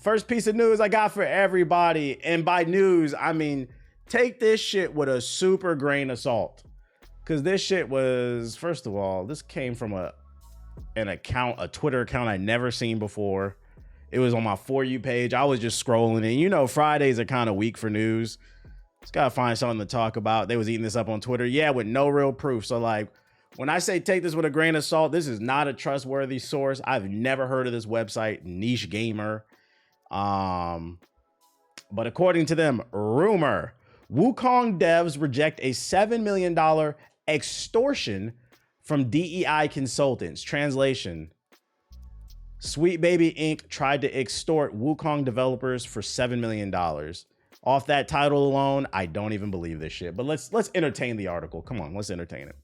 First piece of news I got for everybody, and by news, I mean, take this shit with a super grain of salt. Because this shit was, first of all, this came from an account, a Twitter account I never seen before. It was on my For You page. I was just scrolling, and you know, Fridays are kind of weak for news. Just gotta find something to talk about. They was eating this up on Twitter. Yeah, with no real proof. So like, when I say take this with a grain of salt, this is not a trustworthy source. I've never heard of this website, Niche Gamer. But according to them, rumor, Wukong devs reject a $7 million extortion from DEI consultants. Translation: Sweet Baby Inc. tried to extort Wukong developers for $7 million. Off that title alone, I don't even believe this shit. But let's entertain the article. Come on, let's entertain it.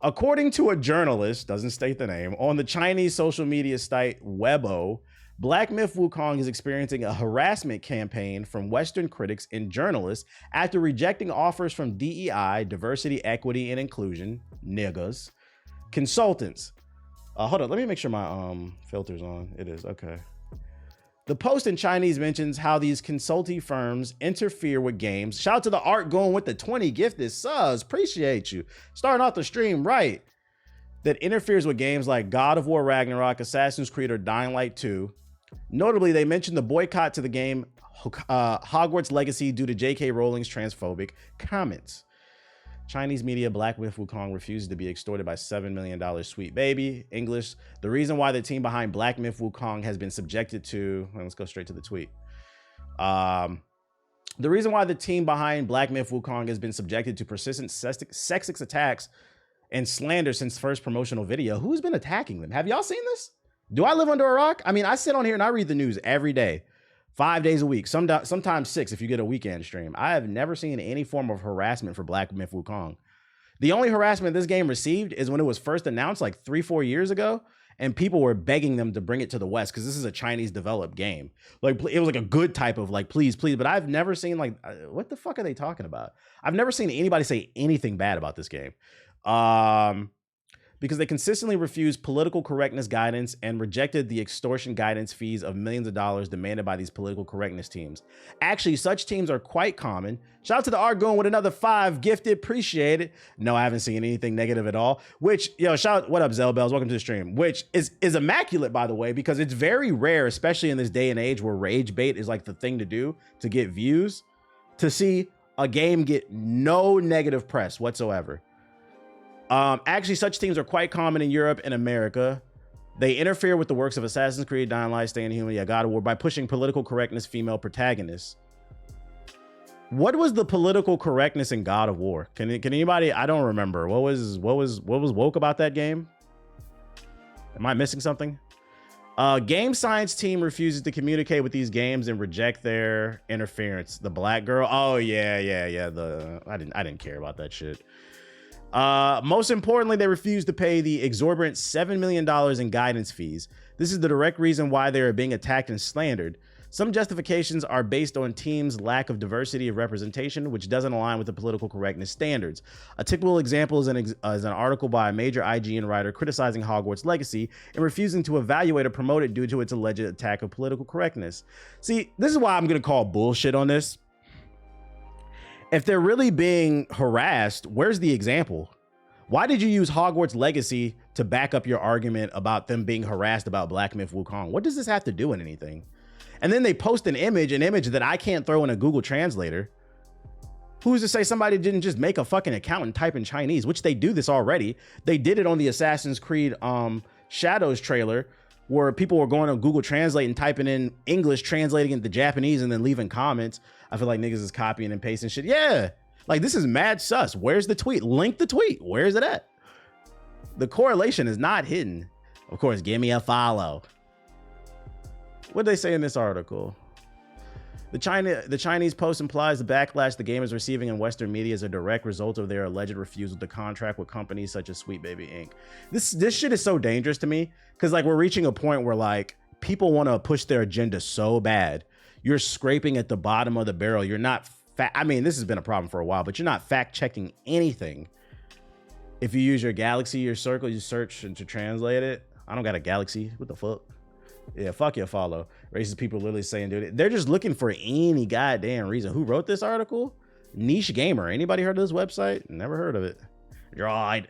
According to a journalist, doesn't state the name, on the Chinese social media site Weibo, Black Myth Wukong is experiencing a harassment campaign from Western critics and journalists after rejecting offers from DEI, diversity, equity, and inclusion, niggas, consultants. Hold on, let me make sure my filter's on. It is, okay. The post in Chinese mentions how these consulting firms interfere with games. Shout out to the art going with the 20 gifted subs. Appreciate you. Starting off the stream right. That interferes with games like God of War Ragnarok, Assassin's Creed, or Dying Light 2. Notably, they mentioned the boycott to the game Hogwarts Legacy due to J.K. Rowling's transphobic comments. Chinese media Black Myth Wukong refuses to be extorted by $7 million Sweet Baby. English: the reason why the team behind Black Myth Wukong has been subjected to, let's go straight to the tweet. The reason why the team behind Black Myth Wukong has been subjected to persistent sexist attacks and slander since first promotional video. Who's been attacking them? Have y'all seen this? Do I live under a rock? I mean, I sit on here and I read the news every day, 5 days a week, sometimes 6 if you get a weekend stream. I have never seen any form of harassment for Black Myth Wukong. The only harassment this game received is when it was first announced like 3-4 years ago, and people were begging them to bring it to the West because this is a Chinese developed game. Like, it was like a good type of like, please, but I've never seen like, what the fuck are they talking about? I've never seen anybody say anything bad about this game. Because they consistently refused political correctness guidance and rejected the extortion guidance fees of millions of dollars demanded by these political correctness teams. Actually, such teams are quite common. Shout out to the art going with another 5 gifted, appreciate it. No, I haven't seen anything negative at all. Which, yo, what up, Zellbells? Welcome to the stream. Which is immaculate, by the way, because it's very rare, especially in this day and age where rage bait is like the thing to do to get views, to see a game get no negative press whatsoever. Actually, such teams are quite common in Europe and America. They interfere with the works of Assassin's Creed, Dying Light, Staying Human, God of War by pushing political correctness female protagonists. What was the political correctness in God of War? Can anybody? I don't remember. What was woke about that game? Am I missing something? Game science team refuses to communicate with these games and reject their interference. The black girl. Oh yeah. I didn't care about that shit. Most importantly, they refused to pay the exorbitant $7 million in guidance fees. This is the direct reason why they are being attacked and slandered. Some justifications are based on teams' lack of diversity of representation, which doesn't align with the political correctness standards. A typical example is an article by a major IGN writer criticizing Hogwarts Legacy and refusing to evaluate or promote it due to its alleged attack of political correctness. See, this is why I'm going to call bullshit on this. If they're really being harassed, where's the example? Why did you use Hogwarts Legacy to back up your argument about them being harassed about Black Myth Wukong? What does this have to do with anything? And then they post an image that I can't throw in a Google Translator. Who's to say somebody didn't just make a fucking account and type in Chinese, which they do this already. They did it on the Assassin's Creed Shadows trailer, where people were going on Google Translate and typing in English, translating into Japanese, and then leaving comments. I feel like niggas is copying and pasting shit. Yeah, like this is mad sus. Where's the tweet? Link the tweet. Where is it at? The correlation is not hidden. Of course, give me a follow. What did they say in this article? The Chinese post implies the backlash the game is receiving in Western media is a direct result of their alleged refusal to contract with companies such as Sweet Baby Inc. This shit is so dangerous to me because like we're reaching a point where like people want to push their agenda so bad. You're scraping at the bottom of the barrel. You're not I mean, this has been a problem for a while, but you're not fact checking anything. If you use your Galaxy, your Circle, you search and to translate it. I don't got a Galaxy. What the fuck? Yeah, fuck your follow. Racist people literally saying, dude, they're just looking for any goddamn reason. Who wrote this article? Niche Gamer. Anybody heard of this website? Never heard of it. Right.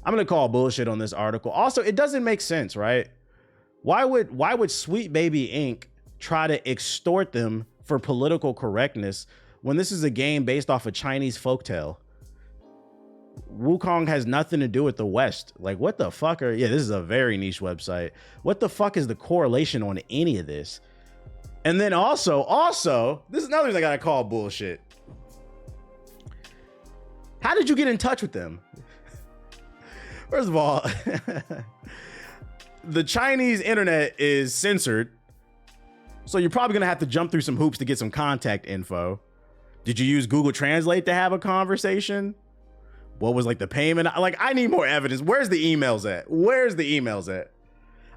I'm gonna call bullshit on this article. Also, it doesn't make sense, right? Why would Sweet Baby Inc. try to extort them for political correctness when this is a game based off a Chinese folktale? Wukong has nothing to do with the West. Like, what the fuck are... Yeah, this is a very niche website. What the fuck is the correlation on any of this? And then also, this is another reason I gotta call bullshit. How did you get in touch with them? First of all, the Chinese internet is censored, so you're probably gonna have to jump through some hoops to get some contact info. Did you use Google Translate to have a conversation? What was like the payment? Like, I need more evidence. Where's the emails at? Where's the emails at?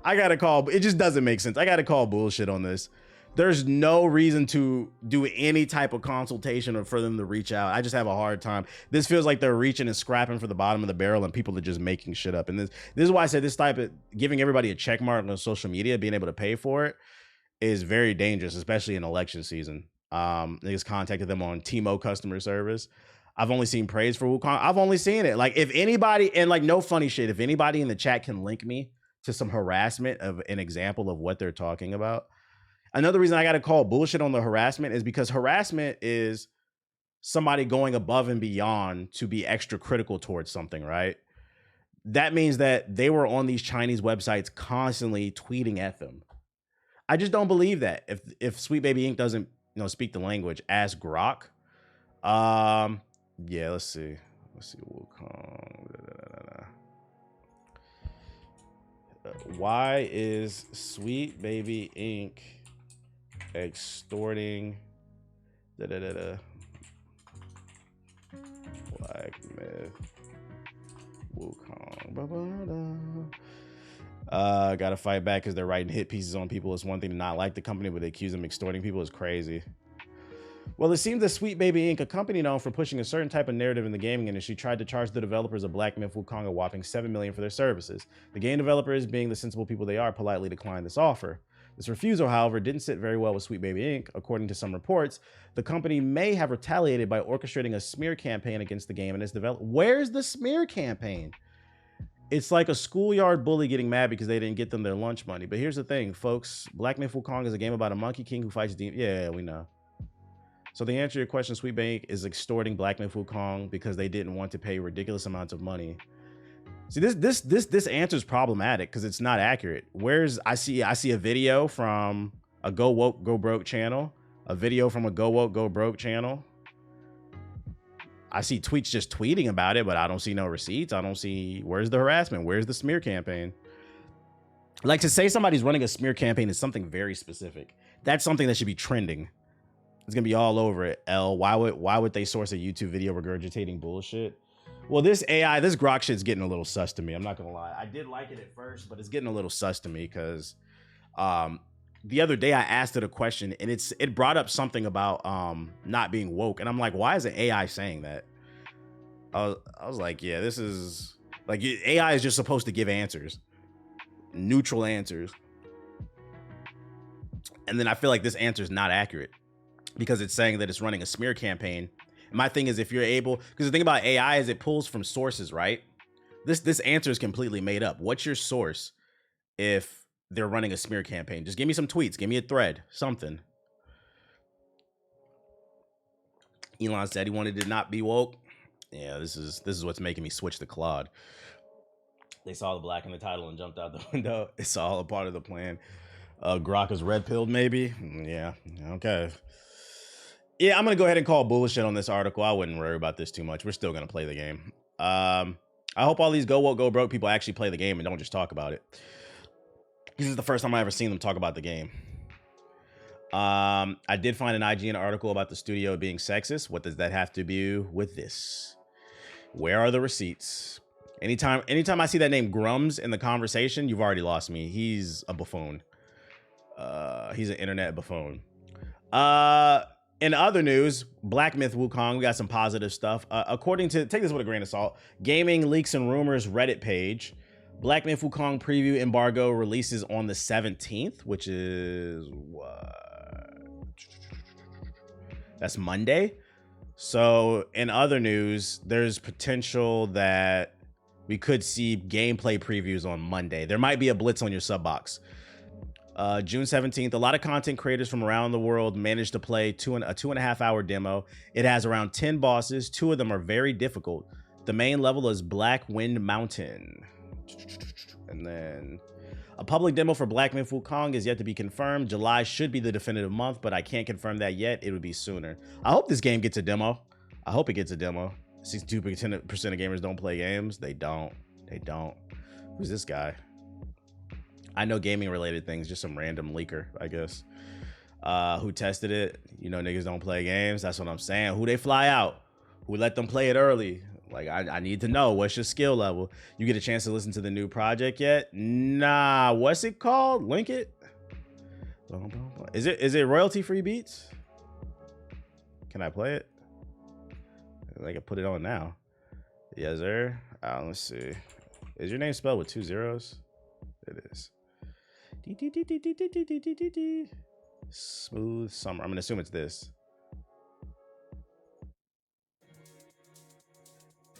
I gotta call. It just doesn't make sense. I gotta call bullshit on this. There's no reason to do any type of consultation or for them to reach out. I just have a hard time. This feels like they're reaching and scrapping for the bottom of the barrel and people are just making shit up. And this is why I said this type of giving everybody a check mark on social media, being able to pay for it, is very dangerous, especially in election season. Niggas contacted them on T-Mo customer service. I've only seen praise for Wukong. I've only seen it. Like, if anybody, and like, no funny shit, if anybody in the chat can link me to some harassment of an example of what they're talking about. Another reason I got to call bullshit on the harassment is because harassment is somebody going above and beyond to be extra critical towards something, right? That means that they were on these Chinese websites constantly tweeting at them. I just don't believe that. If Sweet Baby Inc. doesn't, speak the language, ask Grok. Yeah, let's see. Wukong. Why is Sweet Baby Inc. extorting Black myth Wukong? Gotta fight back because they're writing hit pieces on people. It's one thing to not like the company, but they accuse them of extorting people is crazy. Well, it seems that Sweet Baby Inc., a company known for pushing a certain type of narrative in the gaming industry, tried to charge the developers of Black Myth Wukong a whopping $7 million for their services. The game developers, being the sensible people they are, politely declined this offer. This refusal, however, didn't sit very well with Sweet Baby Inc. According to some reports, the company may have retaliated by orchestrating a smear campaign against the game and its developers. Where's the smear campaign? It's like a schoolyard bully getting mad because they didn't get them their lunch money. But here's the thing, folks. Black Myth Wukong is a game about a monkey king who fights demons. Yeah, we know. So the answer to your question, Sweet Bank, is extorting Black Myth Wukong because they didn't want to pay ridiculous amounts of money. See, this answer is problematic because it's not accurate. I see a video from a Go Woke Go Broke channel, a video from a Go Woke Go Broke channel. I see tweets just tweeting about it, but I don't see no receipts. I don't see, where's the harassment? Where's the smear campaign? Like, to say somebody's running a smear campaign is something very specific. That's something that should be trending. It's gonna be all over it. Why would they source a YouTube video regurgitating bullshit? Well, this Grok shit's getting a little sus to me. I'm not gonna lie. I did like it at first, but it's getting a little sus to me because the other day I asked it a question and it brought up something about not being woke, and I'm like, why is an AI saying that? I was like, yeah, this is like, AI is just supposed to give answers, neutral answers, and then I feel like this answer is not accurate because it's saying that it's running a smear campaign. My thing is, if you're able, because the thing about AI is it pulls from sources, right? This answer is completely made up. What's your source if they're running a smear campaign? Just give me some tweets, give me a thread, something. Elon said he wanted to not be woke. Yeah, this is what's making me switch to Claude. They saw the black in the title and jumped out the window. It's all a part of the plan. Grok is red pilled, maybe. Yeah, okay. Yeah, I'm gonna go ahead and call bullshit on this article. I wouldn't worry about this too much. We're still gonna play the game. I hope all these Go Woke Go Broke people actually play the game and don't just talk about it. This is the first time I ever seen them talk about the game. I did find an IGN article about the studio being sexist. What does that have to do with this? Where are the receipts? Anytime I see that name Grums in the conversation, you've already lost me. He's a buffoon. He's an internet buffoon. In other news, Black Myth Wukong, we got some positive stuff. According to, take this with a grain of salt, Gaming Leaks and Rumors Reddit page, Black Myth Wukong preview embargo releases on the 17th, which is what? That's Monday. So in other news, there's potential that we could see gameplay previews on Monday. There might be a blitz on your sub box. June 17th, a lot of content creators from around the world managed to play a 2.5 hour demo. It has around 10 bosses. 2 of them are very difficult. The main level is Black Wind Mountain. And then a public demo for Black Myth Wukong is yet to be confirmed. July should be the definitive month, but I can't confirm that yet. It would be sooner. I hope this game gets a demo. I hope it gets a demo. 62% of gamers don't play games. They don't. They don't. Who's this guy? I know gaming related things, just some random leaker, I guess. Who tested it? You know, niggas don't play games. That's what I'm saying. Who they fly out? Who let them play it early? Like, I need to know, what's your skill level? You get a chance to listen to the new project yet? Nah, what's it called? Link it. Is it royalty free beats? Can I play it? I can put it on now. Yes, sir. Let's see. Is your name spelled with 2 zeros? It is. Smooth Summer. I'm gonna assume it's this.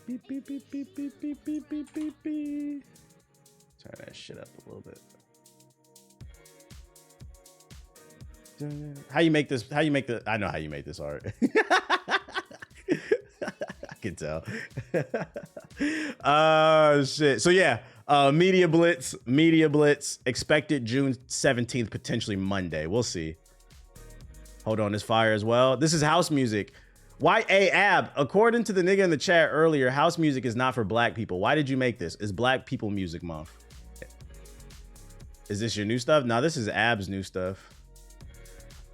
Beep, beep, beep, beep, beep, beep, beep, beep, beep, beep. Turn that shit up a little bit. How you make this? How you make the? I know how you make this art. I can tell. Shit. So yeah, Media Blitz expected June 17th, potentially Monday. We'll see. Hold on, this fire as well. This is house music. Why, hey, Ab, according to the nigga in the chat earlier, house music is not for black people. Why did you make this? It's Black People Music Month. Is this your new stuff? No, this is Ab's new stuff.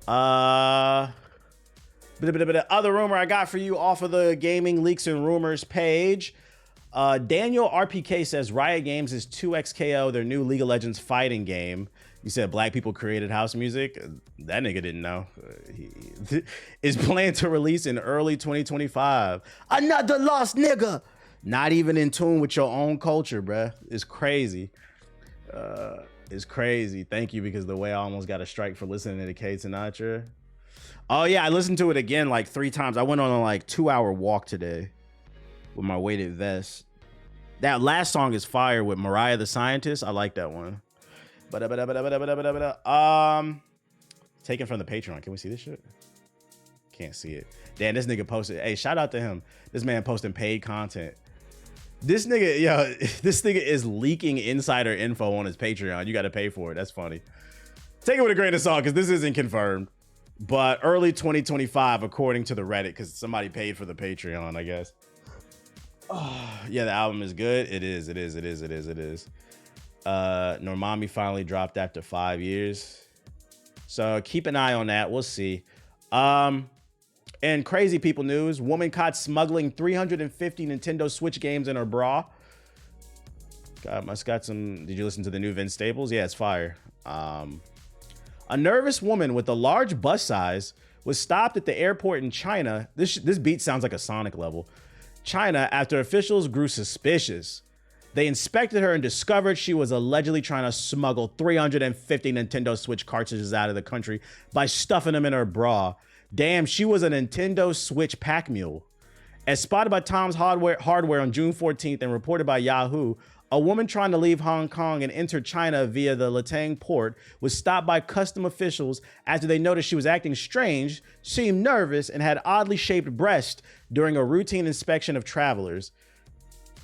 Other rumor I got for you off of the Gaming Leaks and Rumors page. Daniel RPK says Riot Games is 2XKO, their new League of Legends fighting game. You said black people created house music. That nigga didn't know. He is planned to release in early 2025. Another lost nigga. Not even in tune with your own culture, bruh. It's crazy. It's crazy. Thank you, because the way I almost got a strike for listening to K Sinatra. Oh yeah, I listened to it again like 3 times. I went on a like 2-hour walk today with my weighted vest. That last song is fire with Mariah the Scientist. I like that one. Taken from the Patreon. Can we see this shit? Can't see it. Damn, this nigga posted. Hey, shout out to him. This man posting paid content. This nigga, yo, this nigga is leaking insider info on his Patreon. You got to pay for it. That's funny. Take it with a grain of salt, because this isn't confirmed. But early 2025, according to the Reddit, because somebody paid for the Patreon, I guess. Oh, yeah, the album is good. It is. Normami finally dropped after 5 years. So keep an eye on that. We'll see. And crazy people news, woman caught smuggling 350 Nintendo Switch games in her bra. Got some. Did you listen to the new Vince Staples? Yeah, it's fire. A nervous woman with a large bus size was stopped at the airport in China. This beat sounds like a Sonic level. China, after officials grew suspicious. They inspected her and discovered she was allegedly trying to smuggle 350 Nintendo Switch cartridges out of the country by stuffing them in her bra. Damn, she was a Nintendo Switch pack mule. As spotted by Tom's Hardware on June 14th and reported by Yahoo, a woman trying to leave Hong Kong and enter China via the Latang port was stopped by custom officials after they noticed she was acting strange, seemed nervous, and had oddly shaped breasts during a routine inspection of travelers.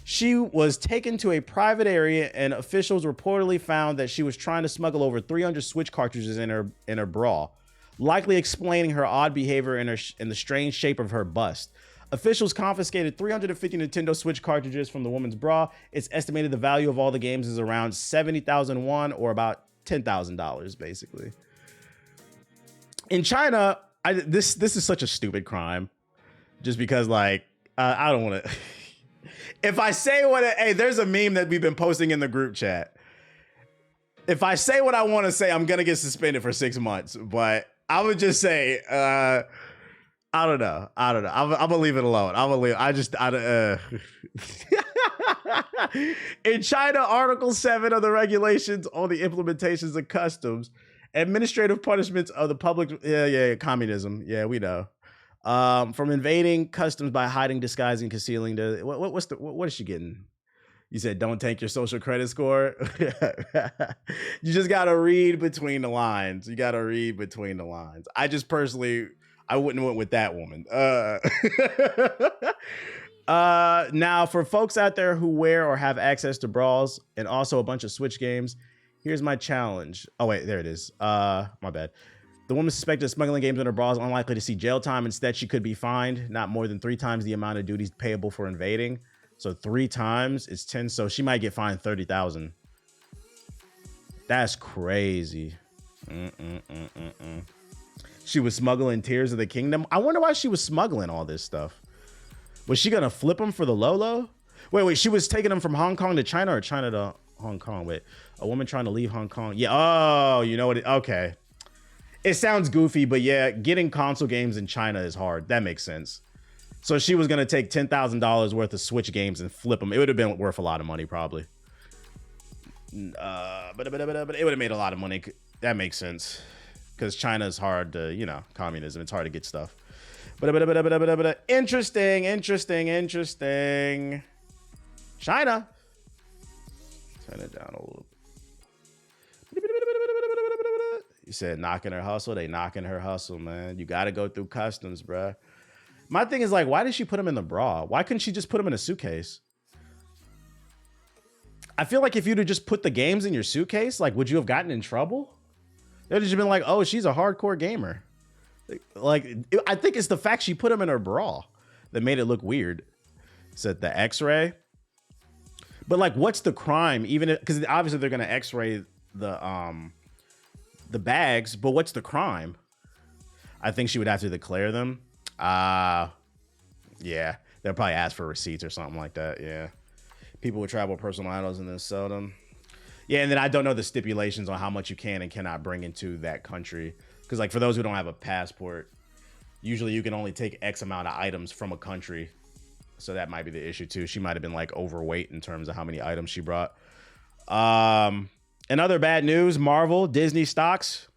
She was taken to a private area, and officials reportedly found that she was trying to smuggle over 300 Switch cartridges in her bra, likely explaining her odd behavior in the strange shape of her bust. Officials confiscated 350 Nintendo Switch cartridges from the woman's bra. It's estimated the value of all the games is around 70,000 won, or about $10,000, basically. In China, this is such a stupid crime, just because, like, I don't want to. If I say hey, there's a meme that we've been posting in the group chat. If I say what I want to say, I'm gonna get suspended for 6 months. But I would just say, I don't know. I'm gonna leave it alone. In China, Article 7 of the regulations on the implementations of customs, administrative punishments of the public, communism. Yeah, we know. From invading customs by hiding, disguising, concealing. What is she getting? You said don't take your social credit score. You just gotta read between the lines. You gotta read between the lines. I just personally, I wouldn't went with that woman. Now for folks out there who wear or have access to brawls and also a bunch of Switch games, here's my challenge. Oh wait, there it is. My bad. The woman suspected of smuggling games in her bra is unlikely to see jail time. Instead, she could be fined not more than 3 times the amount of duties payable for invading. So 3 times is 10. So she might get fined 30,000. That's crazy. She was smuggling Tears of the Kingdom. I wonder why she was smuggling all this stuff. Was she gonna flip them for the Lolo? Wait. She was taking them from Hong Kong to China or China to Hong Kong. Wait, a woman trying to leave Hong Kong. Yeah. Oh, you know what? Okay. It sounds goofy, but yeah, getting console games in China is hard. That makes sense. So she was going to take $10,000 worth of Switch games and flip them. It would have been worth a lot of money, probably. But it would have made a lot of money. That makes sense. Because China is hard to, communism. It's hard to get stuff. But interesting. China. Turn it down a little. You said knocking her hustle. They knocking her hustle, man. You got to go through customs, bruh. My thing is like, why did she put them in the bra? Why couldn't she just put them in a suitcase? I feel like if you'd have just put the games in your suitcase, like, would you have gotten in trouble? They'd have just been like, oh, she's a hardcore gamer. I think it's the fact she put them in her bra that made it look weird. Said the X-ray. But like, what's the crime? Even because obviously they're gonna X-ray the bags, but what's the crime? I think she would have to declare them. Yeah, they'll probably ask for receipts or something like that. Yeah, people would travel personal items and then sell them. Yeah, and then I don't know the stipulations on how much you can and cannot bring into that country, because like for those who don't have a passport, usually you can only take X amount of items from a country, so that might be the issue too. She might have been like overweight in terms of how many items she brought. And other bad news: Marvel, Disney stocks.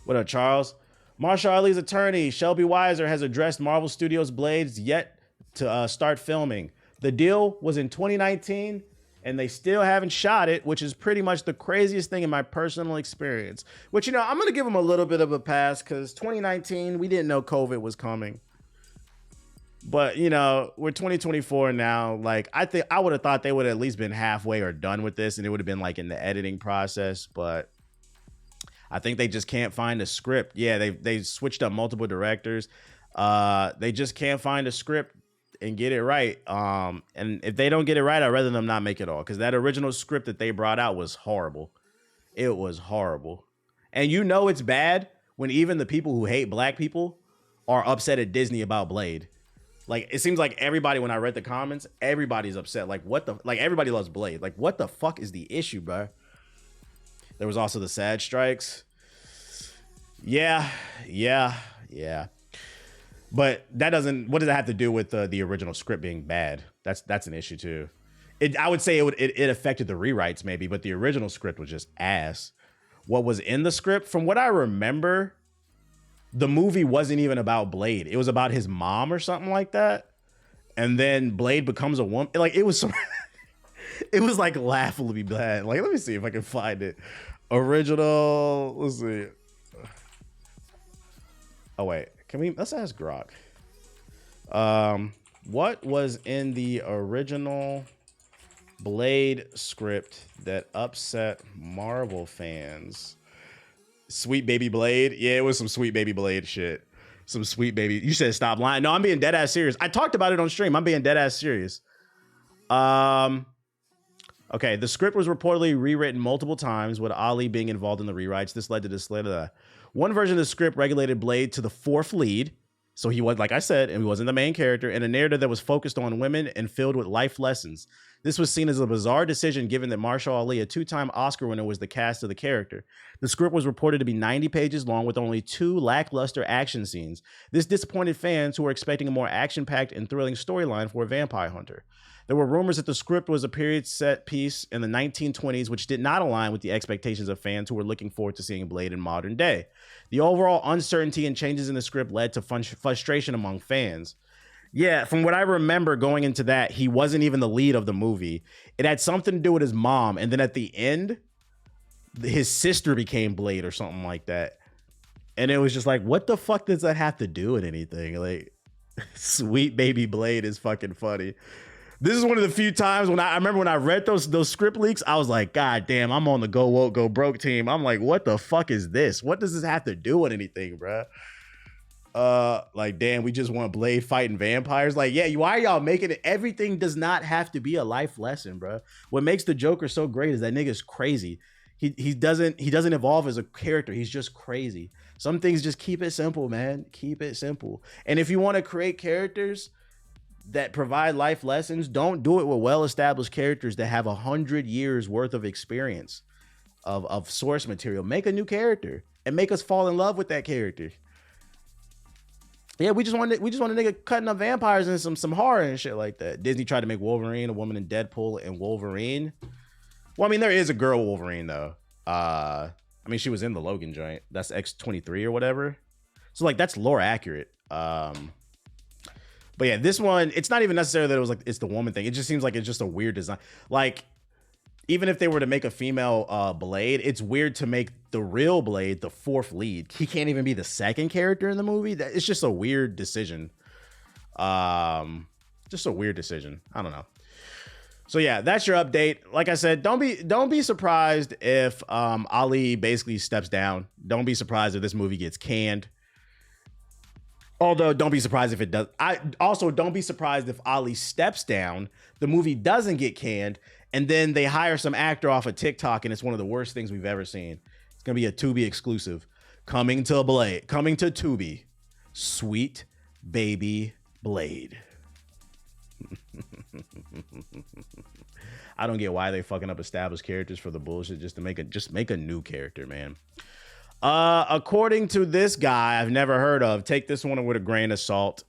What up, Charles? Marsha Ali's attorney, Shelby Weiser, has addressed Marvel Studios' Blade's yet to start filming. The deal was in 2019, and they still haven't shot it, which is pretty much the craziest thing in my personal experience. Which, I'm going to give them a little bit of a pass, because 2019, we didn't know COVID was coming. But, we're 2024 now. Like, I would have thought they would have at least been halfway or done with this, and it would have been, like, in the editing process, but I think they just can't find a script. Yeah, they switched up multiple directors. They just can't find a script and get it right. And if they don't get it right, I'd rather them not make it all, because that original script that they brought out was horrible. It was horrible. And it's bad when even the people who hate black people are upset at Disney about Blade. Like, it seems like everybody, when I read the comments, everybody's upset. Like, everybody loves Blade. Like, what the fuck is the issue, bro? There was also the SAG strikes. Yeah. But what does it have to do with the original script being bad? That's an issue too. I would say it affected the rewrites maybe, but the original script was just ass. What was in the script, from what I remember, the movie wasn't even about Blade. It was about his mom or something like that. And then Blade becomes a woman. Like, it was it was like laughably bad. Like, let me see if I can find it. Original, let's see. Oh wait, let's ask Grok. What was in the original Blade script that upset Marvel fans? Sweet Baby Blade? Yeah, it was some Sweet Baby Blade shit. Some Sweet Baby. You said stop lying. No, I'm being dead ass serious. I talked about it on stream. I'm being dead ass serious. Okay, the script was reportedly rewritten multiple times, with Ali being involved in the rewrites. This led to this later. One version of the script regulated Blade to the 4th lead. So he was, like I said, and he wasn't the main character, in a narrative that was focused on women and filled with life lessons. This was seen as a bizarre decision given that Marshall Ali, a two-time Oscar winner, was the cast of the character. The script was reported to be 90 pages long with only 2 lackluster action scenes. This disappointed fans who were expecting a more action-packed and thrilling storyline for a vampire hunter. There were rumors that the script was a period set piece in the 1920s, which did not align with the expectations of fans who were looking forward to seeing Blade in modern day. The overall uncertainty and changes in the script led to frustration among fans. Yeah, from what I remember going into that, he wasn't even the lead of the movie. It had something to do with his mom, and then at the end, his sister became Blade or something like that. And it was just like, what the fuck does that have to do with anything? Like, sweet baby Blade is fucking funny. This is one of the few times when I remember when I read those script leaks, I was like, God damn, I'm on the go woke, go broke team. I'm like, what the fuck is this? What does this have to do with anything, bruh? Like, damn, we just want Blade fighting vampires. Like, yeah, why are y'all making it? Everything does not have to be a life lesson, bruh. What makes the Joker so great is that nigga's crazy. He doesn't evolve as a character. He's just crazy. Some things just keep it simple, man. Keep it simple. And if you want to create characters that provide life lessons, don't do it with well-established characters that have 100 years worth of experience of source material. Make a new character and make us fall in love with that character. Yeah, we just want a nigga cutting up vampires and some horror and shit like that. Disney tried to make Wolverine a woman in Deadpool and Wolverine. Well, I mean, there is a girl Wolverine though. I mean, she was in the Logan joint. That's X-23 or whatever. So like, that's lore accurate. But yeah, this one, it's not even necessary that it was like, it's the woman thing. It just seems like it's just a weird design. Like, even if they were to make a female Blade, it's weird to make the real Blade the 4th lead. He can't even be the 2nd character in the movie. It's just a weird decision. Just a weird decision. I don't know. So yeah, that's your update. Like I said, don't be surprised if Ali basically steps down. Don't be surprised if this movie gets canned. Although, don't be surprised if it does. Don't be surprised if Ali steps down, the movie doesn't get canned, and then they hire some actor off of TikTok, and it's one of the worst things we've ever seen. It's gonna be a Tubi exclusive. Coming to Tubi. Sweet baby Blade. I don't get why they fucking up established characters for the bullshit just to make a new character, man. According to this guy I've never heard of, take this one with a grain of salt.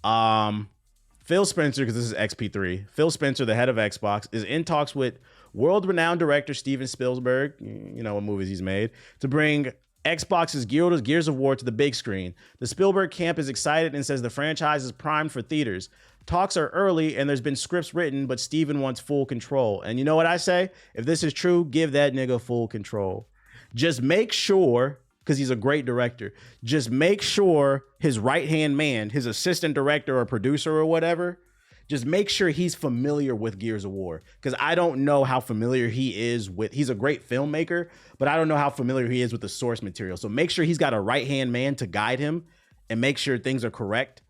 Phil Spencer, because this is XP3. Phil Spencer, the head of Xbox, is in talks with world-renowned director Steven Spielberg, you know what movies he's made, to bring Xbox's Gears of War to the big screen. The Spielberg camp is excited and says the franchise is primed for theaters. Talks are early and there's been scripts written, but Steven wants full control. And you know what I say? If this is true, give that nigga full control. Just make sure, because he's a great director, just make sure his right-hand man, his assistant director or producer or whatever, just make sure he's familiar with Gears of War. Because I don't know how familiar he is with, he's a great filmmaker, but I don't know how familiar he is with the source material. So make sure he's got a right-hand man to guide him and make sure things are correct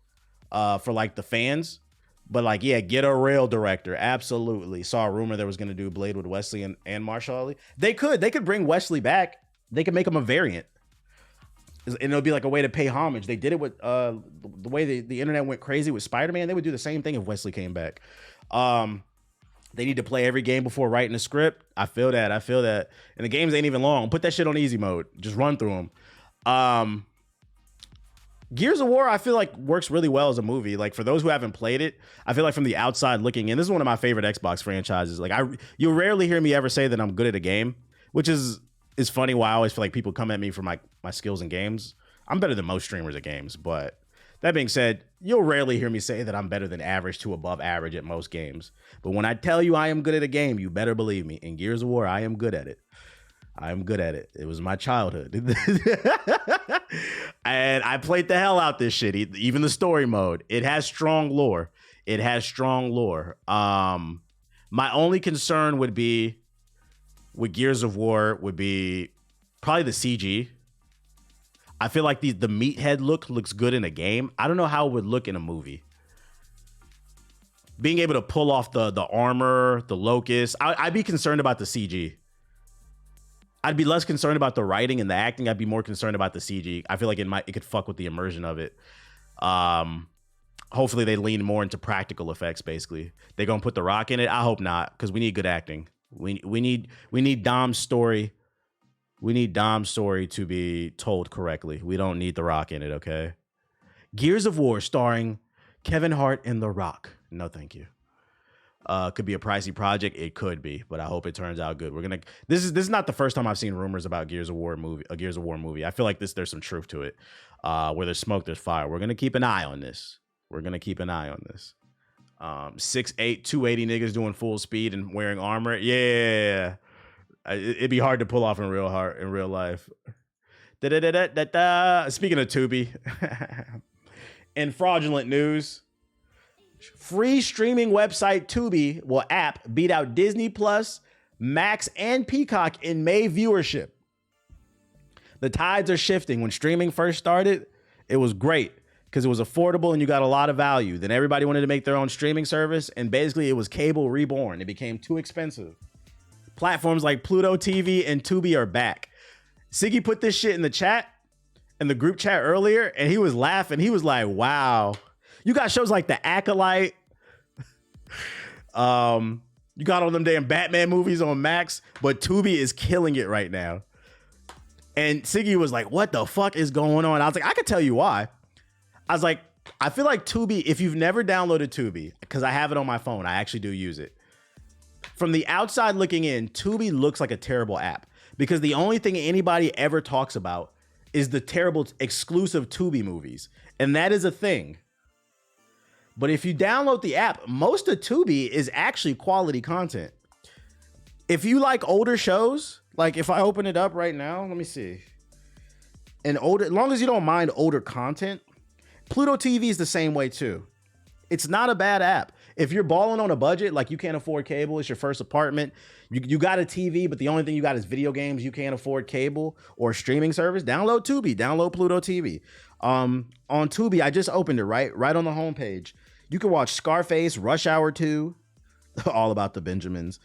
for like the fans. But like, yeah, get a real director. Absolutely. Saw a rumor that was going to do Blade with Wesley and Marshall Ali. They could bring Wesley back. They could make him a variant. And it'll be like a way to pay homage. They did it with the way the internet went crazy with Spider-Man. They would do the same thing if Wesley came back. They need to play every game before writing a script. I feel that. And the games ain't even long. Put that shit on easy mode. Just run through them. Gears of War, I feel like works really well as a movie. Like for those who haven't played it, I feel like from the outside looking in, this is one of my favorite Xbox franchises. Like you'll rarely hear me ever say that I'm good at a game, which is funny. Why I always feel like people come at me for my skills in games. I'm better than most streamers at games, but that being said, you'll rarely hear me say that I'm better than average to above average at most games. But when I tell you I am good at a game, you better believe me. In Gears of War, I am good at it. I am good at it. It was my childhood. And I played the hell out this shit, even the story mode. It has strong lore. My only concern would be with Gears of War would be probably the CG. I feel like the meathead looks good in a game. I don't know how it would look in a movie. Being able to pull off the armor, the locust, I'd be concerned about the CG. I'd be less concerned about the writing and the acting. I'd be more concerned about the CG. I feel like it could fuck with the immersion of it. Hopefully they lean more into practical effects. Basically, they gonna put The Rock in it. I hope not, because we need good acting. We need Dom's story. We need Dom's story to be told correctly. We don't need The Rock in it. Okay. Gears of War starring Kevin Hart and The Rock. No, thank you. Could be a pricey project. It could be, but I hope it turns out good. We're gonna. This is not the first time I've seen rumors about Gears of War movie. I feel like there's some truth to it. Where there's smoke, there's fire. We're gonna keep an eye on this. 6'8", 280 niggas doing full speed and wearing armor. Yeah, it'd be hard to pull off in real life. Speaking of Tubi, in fraudulent news. Free streaming website Tubi app beat out Disney Plus, Max, and Peacock in May viewership. The tides are shifting. When streaming first started, it was great because it was affordable and you got a lot of value. Then everybody wanted to make their own streaming service, and basically it was cable reborn. It became too expensive. Platforms like Pluto TV and Tubi are back. Siggy put this shit in the chat, in the group chat earlier, and he was laughing. He was like, wow. You got shows like The Acolyte. You got all them damn Batman movies on Max, but Tubi is killing it right now. And Siggy was like, what the fuck is going on? I was like, I could tell you why. I was like, I feel like Tubi, if you've never downloaded Tubi, because I have it on my phone, I actually do use it. From the outside looking in, Tubi looks like a terrible app because the only thing anybody ever talks about is the terrible exclusive Tubi movies. And that is a thing. But if you download the app, most of Tubi is actually quality content. If you like older shows, like if I open it up right now, let me see. As long as you don't mind older content, Pluto TV is the same way too. It's not a bad app. If you're balling on a budget, like you can't afford cable, it's your first apartment, you got a TV, but the only thing you got is video games, you can't afford cable or streaming service, download Tubi, download Pluto TV. On Tubi, I just opened it right on the homepage. You can watch Scarface, Rush Hour 2, all about the Benjamins.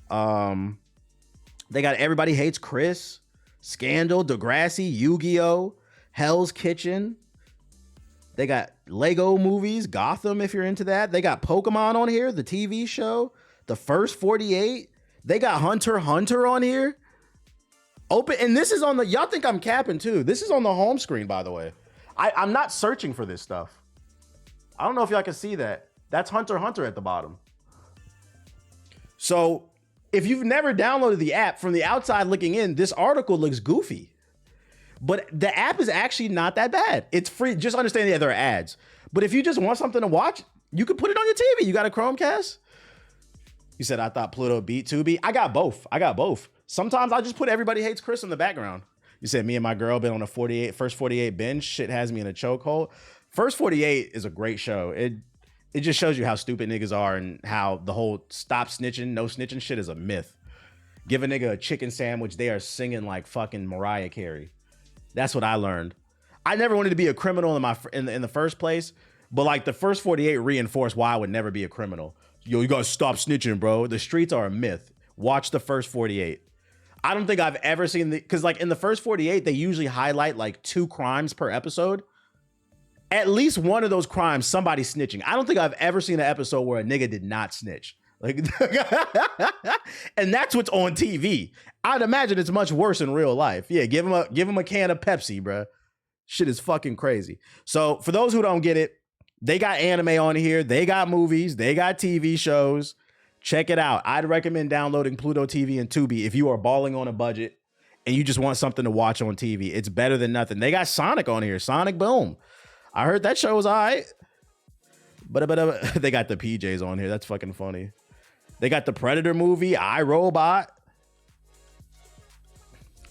They got Everybody Hates Chris, Scandal, Degrassi, Yu-Gi-Oh!, Hell's Kitchen. They got Lego movies, Gotham, if you're into that. They got Pokemon on here, the TV show, The First 48. They got Hunter x Hunter on here. And this is on the, y'all think I'm capping too. This is on the home screen, by the way. I'm not searching for this stuff. I don't know if y'all can see that. That's Hunter x Hunter at the bottom. So if you've never downloaded the app, from the outside looking in, this article looks goofy. But the app is actually not that bad. It's free. Just understand that there are ads. But if you just want something to watch, you can put it on your TV. You got a Chromecast? You said, I thought Pluto beat Tubi. I got both. Sometimes I just put Everybody Hates Chris in the background. You said, me and my girl been on a first 48 binge. Shit has me in a chokehold. First 48 is a great show. It just shows you how stupid niggas are and how the whole stop snitching, no snitching shit is a myth. Give a nigga a chicken sandwich, they are singing like fucking Mariah Carey. That's what I learned. I never wanted to be a criminal in the first place, but like the first 48 reinforced why I would never be a criminal. Yo, you gotta stop snitching, bro. The streets are a myth. Watch the first 48. I don't think I've ever seen because like in the first 48, they usually highlight like 2 crimes per episode. At least one of those crimes, somebody's snitching. I don't think I've ever seen an episode where a nigga did not snitch. Like, and that's what's on TV. I'd imagine it's much worse in real life. Yeah, give him a can of Pepsi, bro. Shit is fucking crazy. So for those who don't get it, they got anime on here. They got movies. They got TV shows. Check it out. I'd recommend downloading Pluto TV and Tubi if you are balling on a budget and you just want something to watch on TV. It's better than nothing. They got Sonic on here. Sonic Boom. I heard that show was all right. But they got the PJs on here. That's fucking funny. They got the Predator movie, iRobot.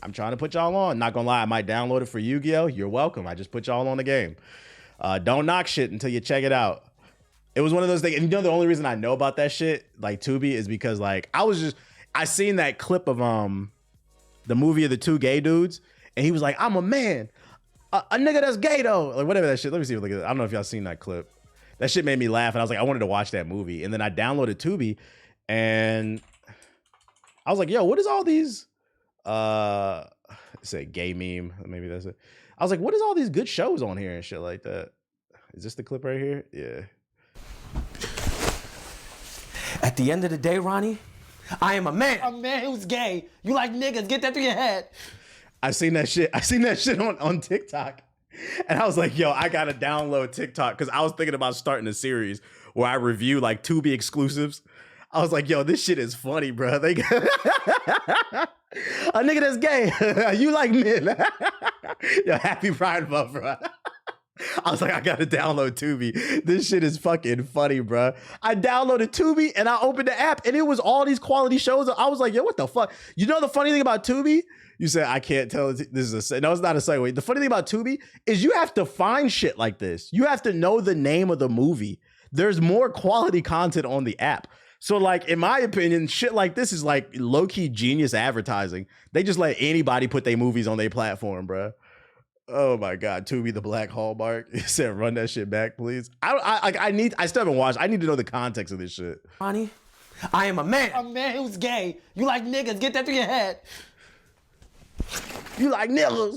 I'm trying to put y'all on. Not gonna lie, I might download it for Yu-Gi-Oh! You're welcome. I just put y'all on the game. Don't knock shit until you check it out. It was one of those things. And you know, the only reason I know about that shit, like Tubi, is because like I seen that clip of the movie of the 2 gay dudes, and he was like, I'm a man. A nigga that's gay though. Like whatever that shit. Let me see. I don't know if y'all seen that clip. That shit made me laugh, and I was like, I wanted to watch that movie. And then I downloaded Tubi, and I was like, yo, what is all these say gay meme? Maybe that's it. I was like, what is all these good shows on here and shit like that? Is this the clip right here? Yeah. At the end of the day, Ronnie, I am a man. A man who's gay. You like niggas, get that through your head. I seen that shit on TikTok. And I was like, yo, I gotta download TikTok because I was thinking about starting a series where I review like Tubi exclusives. I was like, yo, this shit is funny, bro. A nigga that's gay. You like men. Yo, happy Pride Month, bro. I was like, I gotta download Tubi. This shit is fucking funny, bro. I downloaded Tubi and I opened the app and it was all these quality shows. I was like, yo, what the fuck? You know the funny thing about Tubi? You said, I can't tell. This is no, it's not a segue. The funny thing about Tubi is you have to find shit like this. You have to know the name of the movie. There's more quality content on the app. So like, in my opinion, shit like this is like low-key genius advertising. They just let anybody put their movies on their platform, bro. Oh my God, Tubi the Black Hallmark. It said, run that shit back, please. I still haven't watched. I need to know the context of this shit. Ronnie, I am a man. A man who's gay. You like niggas, get that through your head. You like niggas.